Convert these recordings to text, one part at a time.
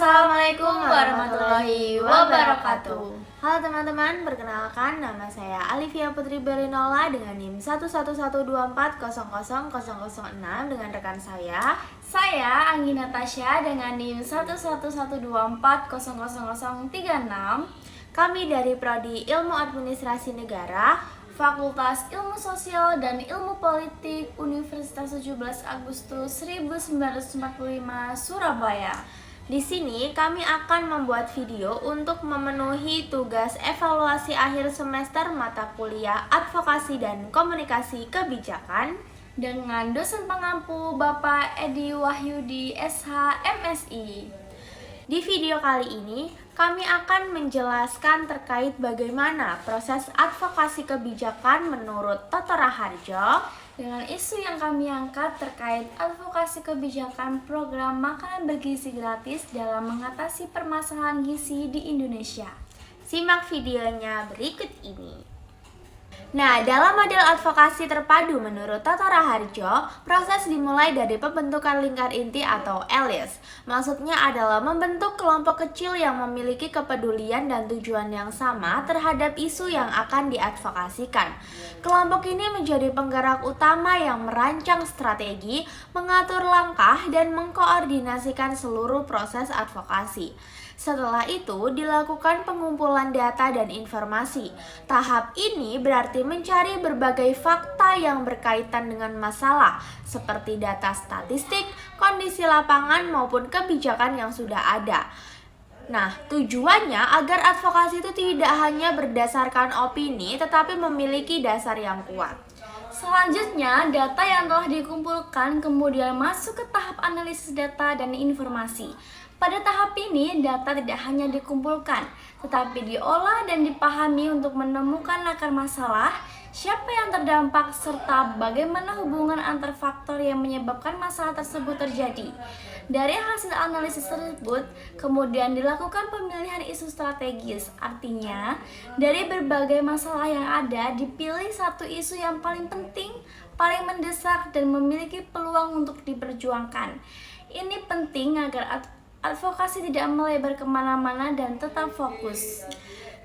Assalamualaikum warahmatullahi wabarakatuh. Halo teman-teman, perkenalkan nama saya Alivia Putri Berinola dengan NIM 11124000006 dengan rekan saya Anggi Natasha dengan NIM 11124000036. Kami dari Prodi Ilmu Administrasi Negara, Fakultas Ilmu Sosial dan Ilmu Politik Universitas 17 Agustus 1945 Surabaya. Di sini kami akan membuat video untuk memenuhi tugas evaluasi akhir semester mata kuliah Advokasi dan Komunikasi Kebijakan dengan dosen pengampu Bapak Edi Wahyudi SH MSI. Di video kali ini kami akan menjelaskan terkait bagaimana proses advokasi kebijakan menurut Toto Raharjo dengan isu yang kami angkat terkait advokasi kebijakan program makanan bergizi gratis dalam mengatasi permasalahan gizi di Indonesia. Simak videonya berikut ini. Nah, dalam model advokasi terpadu menurut Toto Raharjo, proses dimulai dari pembentukan lingkar inti atau LIS. Maksudnya adalah membentuk kelompok kecil yang memiliki kepedulian dan tujuan yang sama terhadap isu yang akan diadvokasikan. Kelompok ini menjadi penggerak utama yang merancang strategi, mengatur langkah, dan mengkoordinasikan seluruh proses advokasi. Setelah itu, dilakukan pengumpulan data dan informasi. Tahap ini berarti mencari berbagai fakta yang berkaitan dengan masalah, seperti data statistik, kondisi lapangan, maupun kebijakan yang sudah ada. Nah, tujuannya agar advokasi itu tidak hanya berdasarkan opini, tetapi memiliki dasar yang kuat. Selanjutnya, data yang telah dikumpulkan kemudian masuk ke tahap analisis data dan informasi. Pada tahap ini, data tidak hanya dikumpulkan, tetapi diolah dan dipahami untuk menemukan akar masalah, siapa yang terdampak, serta bagaimana hubungan antar faktor yang menyebabkan masalah tersebut terjadi. Dari hasil analisis tersebut, kemudian dilakukan pemilihan isu strategis. Artinya, dari berbagai masalah yang ada, dipilih satu isu yang paling penting, paling mendesak, dan memiliki peluang untuk diperjuangkan. Ini penting agar advokasi tidak melebar kemana-mana dan tetap fokus.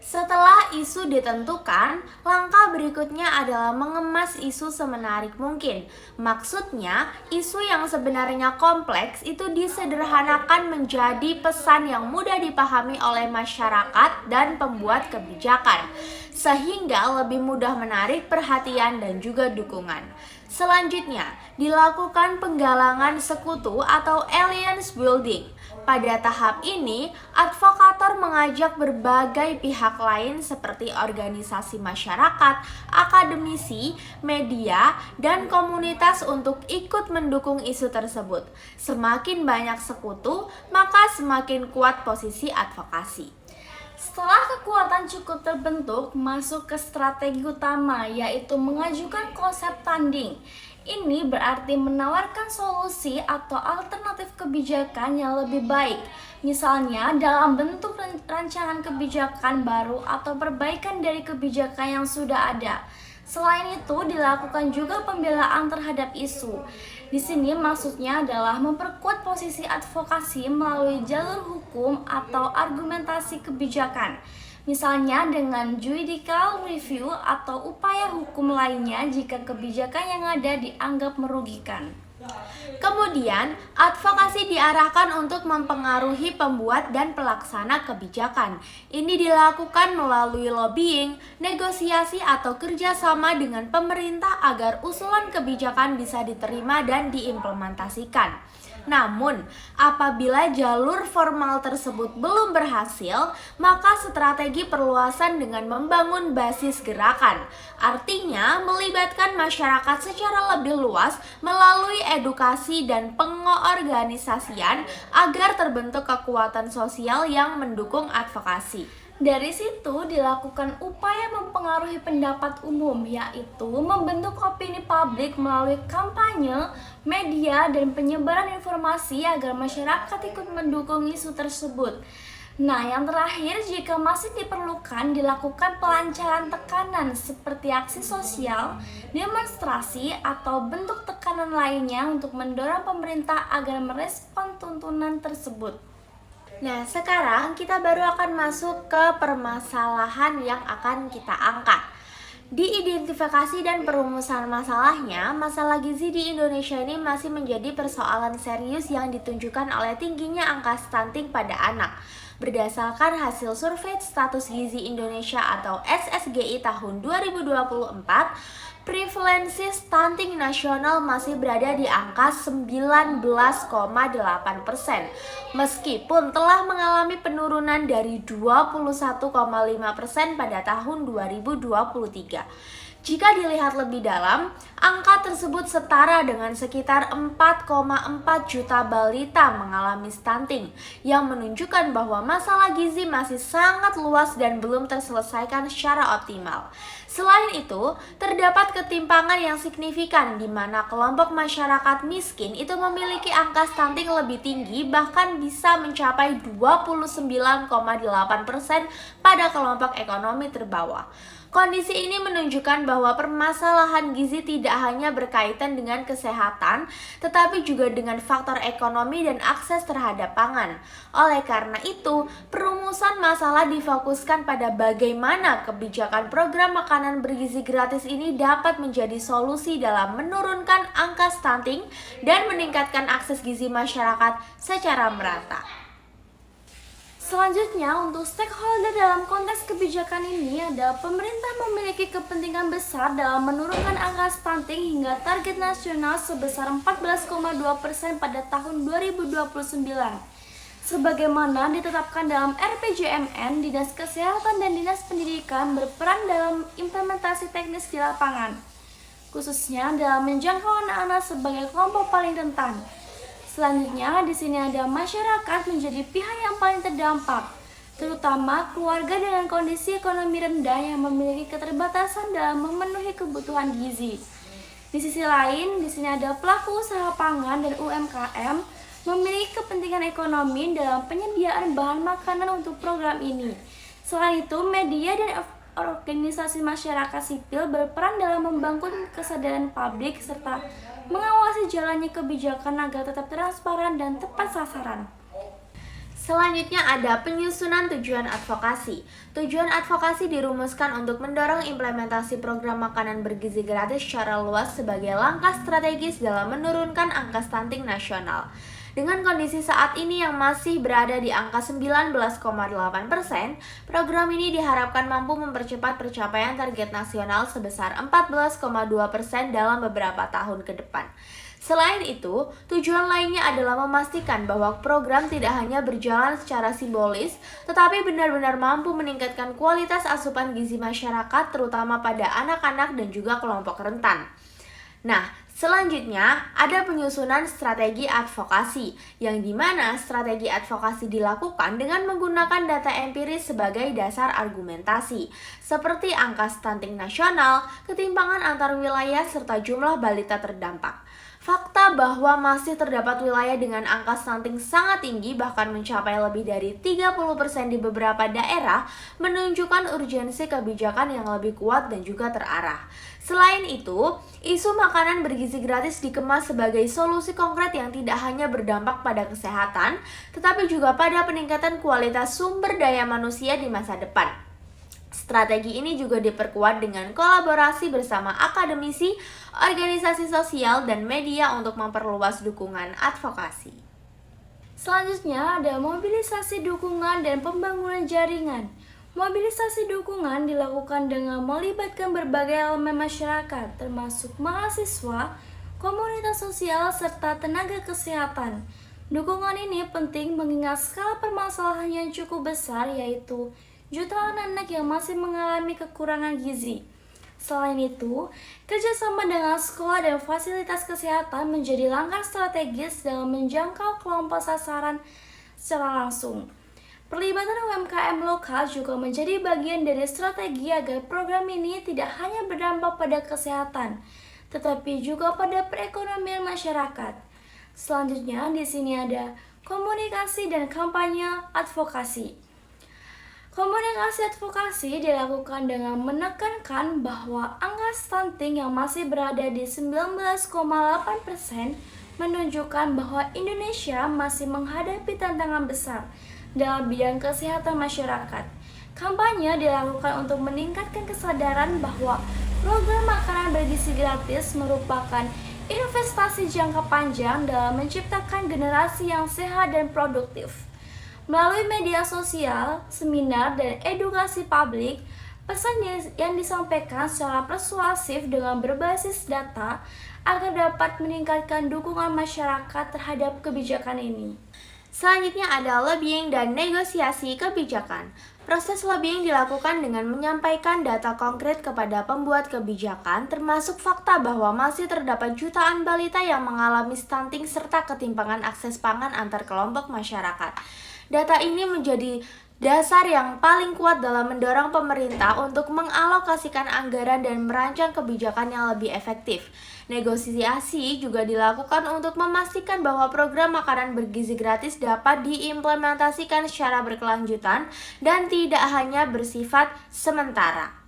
Setelah isu ditentukan, langkah berikutnya adalah mengemas isu semenarik mungkin. Maksudnya, isu yang sebenarnya kompleks itu disederhanakan menjadi pesan yang mudah dipahami oleh masyarakat dan pembuat kebijakan, sehingga lebih mudah menarik perhatian dan juga dukungan. Selanjutnya, dilakukan penggalangan sekutu atau alliance building. Pada tahap ini, advokator mengajak berbagai pihak lain seperti organisasi masyarakat, akademisi, media, dan komunitas untuk ikut mendukung isu tersebut. Semakin banyak sekutu, maka semakin kuat posisi advokasi. Setelah kekuatan cukup terbentuk, masuk ke strategi utama, yaitu mengajukan konsep tanding. Ini berarti menawarkan solusi atau alternatif kebijakan yang lebih baik, misalnya dalam bentuk rancangan kebijakan baru atau perbaikan dari kebijakan yang sudah ada. Selain itu, dilakukan juga pembelaan terhadap isu. Di sini maksudnya adalah memperkuat posisi advokasi melalui jalur hukum atau argumentasi kebijakan. Misalnya dengan judicial review atau upaya hukum lainnya jika kebijakan yang ada dianggap merugikan. Kemudian, advokasi diarahkan untuk mempengaruhi pembuat dan pelaksana kebijakan. Ini dilakukan melalui lobbying, negosiasi atau kerjasama dengan pemerintah agar usulan kebijakan bisa diterima dan diimplementasikan. Namun, apabila jalur formal tersebut belum berhasil, maka strategi perluasan dengan membangun basis gerakan. Artinya, melibatkan masyarakat secara lebih luas melalui edukasi dan pengorganisasian agar terbentuk kekuatan sosial yang mendukung advokasi. Dari situ dilakukan upaya mempengaruhi pendapat umum, yaitu membentuk opini publik melalui kampanye, media, dan penyebaran informasi agar masyarakat ikut mendukung isu tersebut. Nah, yang terakhir, jika masih diperlukan, dilakukan pelancaran tekanan seperti aksi sosial, demonstrasi, atau bentuk tekanan lainnya untuk mendorong pemerintah agar merespon tuntunan tersebut. Nah, sekarang kita baru akan masuk ke permasalahan yang akan kita angkat. Diidentifikasi dan perumusan masalahnya, masalah gizi di Indonesia ini masih menjadi persoalan serius yang ditunjukkan oleh tingginya angka stunting pada anak. Berdasarkan hasil survei status gizi Indonesia atau SSGI tahun 2024, prevalensi stunting nasional masih berada di angka 19,8%, meskipun telah mengalami penurunan dari 21,5% pada tahun 2023. Jika dilihat lebih dalam, angka tersebut setara dengan sekitar 4,4 juta balita mengalami stunting, yang menunjukkan bahwa masalah gizi masih sangat luas dan belum terselesaikan secara optimal. Selain itu, terdapat ketimpangan yang signifikan di mana kelompok masyarakat miskin itu memiliki angka stunting lebih tinggi, bahkan bisa mencapai 29,8% pada kelompok ekonomi terbawah. Kondisi ini menunjukkan bahwa permasalahan gizi tidak hanya berkaitan dengan kesehatan, tetapi juga dengan faktor ekonomi dan akses terhadap pangan. Oleh karena itu, perumusan masalah difokuskan pada bagaimana kebijakan program makanan bergizi gratis ini dapat menjadi solusi dalam menurunkan angka stunting dan meningkatkan akses gizi masyarakat secara merata. Selanjutnya, untuk stakeholder dalam konteks kebijakan ini ada pemerintah memiliki kepentingan besar dalam menurunkan angka stunting hingga target nasional sebesar 14,2% pada tahun 2029. Sebagaimana ditetapkan dalam RPJMN, Dinas Kesehatan dan Dinas Pendidikan berperan dalam implementasi teknis di lapangan, khususnya dalam menjangkau anak-anak sebagai kelompok paling rentan. Selanjutnya, di sini ada masyarakat menjadi pihak yang paling terdampak, terutama keluarga dengan kondisi ekonomi rendah yang memiliki keterbatasan dalam memenuhi kebutuhan gizi. Di sisi lain, di sini ada pelaku usaha pangan dan UMKM memiliki kepentingan ekonomi dalam penyediaan bahan makanan untuk program ini. Selain itu, media dan organisasi masyarakat sipil berperan dalam membangun kesadaran publik serta mengawasi jalannya kebijakan agar tetap transparan dan tepat sasaran. Selanjutnya ada penyusunan tujuan advokasi. Tujuan advokasi dirumuskan untuk mendorong implementasi program makanan bergizi gratis secara luas sebagai langkah strategis dalam menurunkan angka stunting nasional. Dengan kondisi saat ini yang masih berada di angka 19,8%, program ini diharapkan mampu mempercepat pencapaian target nasional sebesar 14,2% dalam beberapa tahun ke depan. Selain itu, tujuan lainnya adalah memastikan bahwa program tidak hanya berjalan secara simbolis, tetapi benar-benar mampu meningkatkan kualitas asupan gizi masyarakat, terutama pada anak-anak dan juga kelompok rentan. Nah, selanjutnya ada penyusunan strategi advokasi, yang dimana strategi advokasi dilakukan dengan menggunakan data empiris sebagai dasar argumentasi, seperti angka stunting nasional, ketimpangan antar wilayah, serta jumlah balita terdampak. Fakta bahwa masih terdapat wilayah dengan angka stunting sangat tinggi, bahkan mencapai lebih dari 30% di beberapa daerah, menunjukkan urgensi kebijakan yang lebih kuat dan juga terarah. Selain itu, isu makanan bergizi gratis dikemas sebagai solusi konkret yang tidak hanya berdampak pada kesehatan, tetapi juga pada peningkatan kualitas sumber daya manusia di masa depan. Strategi ini juga diperkuat dengan kolaborasi bersama akademisi, organisasi sosial, dan media untuk memperluas dukungan advokasi. Selanjutnya ada mobilisasi dukungan dan pembangunan jaringan. Mobilisasi dukungan dilakukan dengan melibatkan berbagai elemen masyarakat, termasuk mahasiswa, komunitas sosial, serta tenaga kesehatan. Dukungan ini penting mengingat skala permasalahan yang cukup besar, yaitu jutaan anak yang masih mengalami kekurangan gizi. Selain itu, kerjasama dengan sekolah dan fasilitas kesehatan menjadi langkah strategis dalam menjangkau kelompok sasaran secara langsung. Perlibatan UMKM lokal juga menjadi bagian dari strategi agar program ini tidak hanya berdampak pada kesehatan, tetapi juga pada perekonomian masyarakat. Selanjutnya, di sini ada komunikasi dan kampanye advokasi. Komunikasi advokasi dilakukan dengan menekankan bahwa angka stunting yang masih berada di 19,8% menunjukkan bahwa Indonesia masih menghadapi tantangan besar, dalam bidang kesehatan masyarakat. Kampanye dilakukan untuk meningkatkan kesadaran bahwa program makanan bergizi gratis merupakan investasi jangka panjang dalam menciptakan generasi yang sehat dan produktif. Melalui media sosial, seminar, dan edukasi publik, pesan yang disampaikan secara persuasif dengan berbasis data agar dapat meningkatkan dukungan masyarakat terhadap kebijakan ini. Selanjutnya ada lobbying dan negosiasi kebijakan. Proses lobbying dilakukan dengan menyampaikan data konkret kepada pembuat kebijakan, termasuk fakta bahwa masih terdapat jutaan balita yang mengalami stunting serta ketimpangan akses pangan antar kelompok masyarakat. Data ini menjadi dasar yang paling kuat dalam mendorong pemerintah untuk mengalokasikan anggaran dan merancang kebijakan yang lebih efektif. Negosiasi juga dilakukan untuk memastikan bahwa program makanan bergizi gratis dapat diimplementasikan secara berkelanjutan dan tidak hanya bersifat sementara.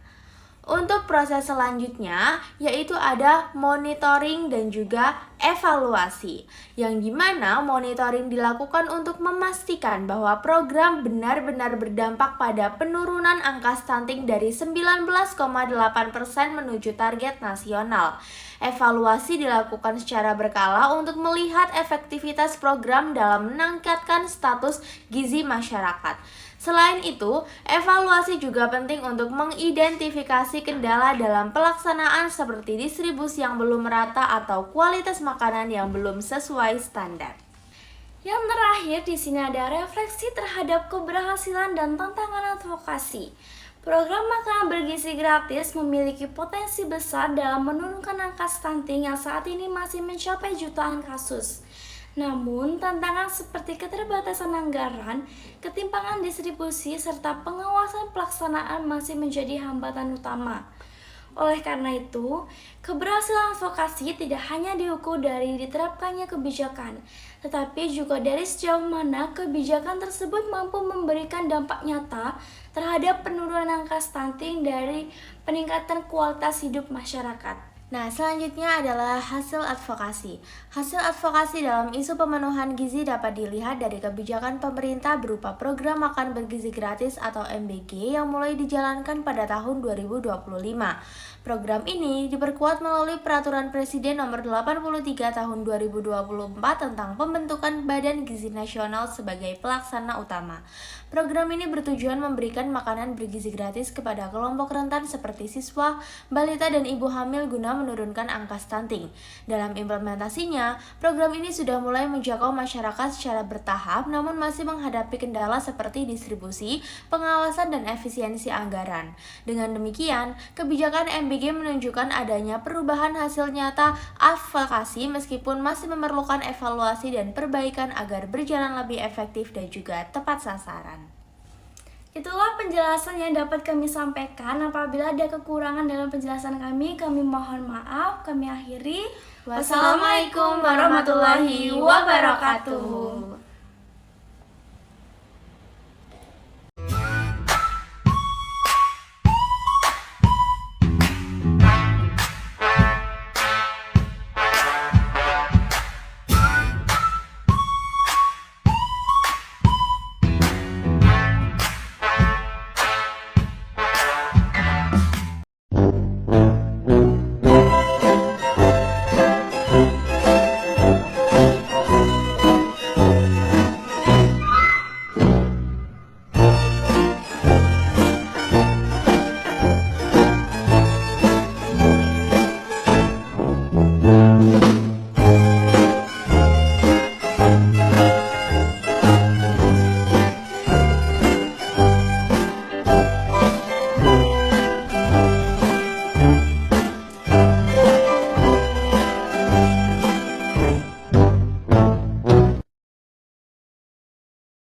Untuk proses selanjutnya, yaitu ada monitoring dan juga evaluasi, yang dimana monitoring dilakukan untuk memastikan bahwa program benar-benar berdampak pada penurunan angka stunting dari 19,8% menuju target nasional. Evaluasi dilakukan secara berkala untuk melihat efektivitas program dalam meningkatkan status gizi masyarakat. Selain itu, evaluasi juga penting untuk mengidentifikasi kendala dalam pelaksanaan seperti distribusi yang belum merata atau kualitas makanan yang belum sesuai standar. Yang terakhir di sini ada refleksi terhadap keberhasilan dan tantangan advokasi. Program makanan bergizi gratis memiliki potensi besar dalam menurunkan angka stunting yang saat ini masih mencapai jutaan kasus. Namun, tantangan seperti keterbatasan anggaran, ketimpangan distribusi, serta pengawasan pelaksanaan masih menjadi hambatan utama. Oleh karena itu, keberhasilan advokasi tidak hanya diukur dari diterapkannya kebijakan, tetapi juga dari sejauh mana kebijakan tersebut mampu memberikan dampak nyata terhadap penurunan angka stunting dari peningkatan kualitas hidup masyarakat. Nah, selanjutnya adalah hasil advokasi. Hasil advokasi dalam isu pemenuhan gizi dapat dilihat dari kebijakan pemerintah berupa program makan bergizi gratis atau MBG yang mulai dijalankan pada tahun 2025. Program ini diperkuat melalui Peraturan Presiden Nomor 83 Tahun 2024 tentang pembentukan Badan Gizi Nasional sebagai pelaksana utama. Program ini bertujuan memberikan makanan bergizi gratis kepada kelompok rentan seperti siswa, balita, dan ibu hamil guna menurunkan angka stunting. Dalam implementasinya, program ini sudah mulai menjangkau masyarakat secara bertahap namun masih menghadapi kendala seperti distribusi, pengawasan, dan efisiensi anggaran. Dengan demikian, kebijakan MBG menunjukkan adanya perubahan hasil nyata advokasi meskipun masih memerlukan evaluasi dan perbaikan agar berjalan lebih efektif dan juga tepat sasaran. Itulah penjelasan yang dapat kami sampaikan. Apabila ada kekurangan dalam penjelasan kami mohon maaf. Kami akhiri. Wassalamualaikum warahmatullahi wabarakatuh.